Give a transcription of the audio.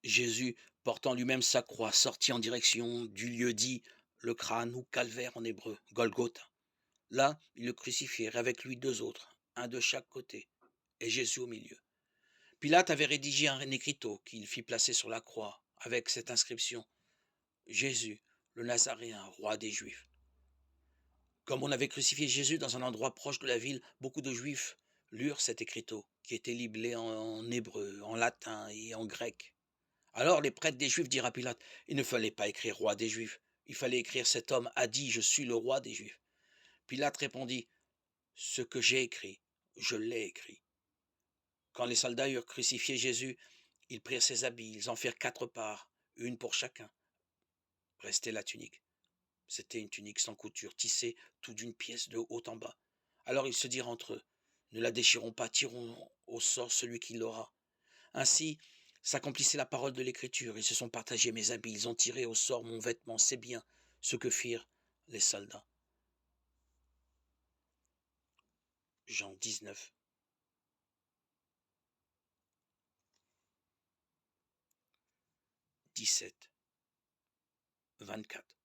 Jésus, portant lui-même sa croix, sortit en direction du lieu dit le crâne ou calvaire en hébreu, Golgotha. Là, ils le crucifièrent avec lui deux autres, un de chaque côté, et Jésus au milieu. Pilate avait rédigé un écriteau qu'il fit placer sur la croix, avec cette inscription: Jésus, le Nazaréen, roi des Juifs. Comme on avait crucifié Jésus dans un endroit proche de la ville, beaucoup de Juifs lurent cet écriteau, qui était libellé en hébreu, en latin et en grec. Alors les prêtres des Juifs dirent à Pilate: il ne fallait pas écrire roi des Juifs, il fallait écrire cet homme a dit je suis le roi des Juifs. Pilate répondit: ce que j'ai écrit, je l'ai écrit. Quand les soldats eurent crucifié Jésus, ils prirent ses habits, ils en firent quatre parts, une pour chacun. Restait la tunique. C'était une tunique sans couture, tissée tout d'une pièce de haut en bas. Alors ils se dirent entre eux: ne la déchirons pas, tirons au sort celui qui l'aura. Ainsi s'accomplissait la parole de l'Écriture. Ils se sont partagés mes habits, ils ont tiré au sort mon vêtement. C'est bien ce que firent les soldats. Jean 19, 17, 24.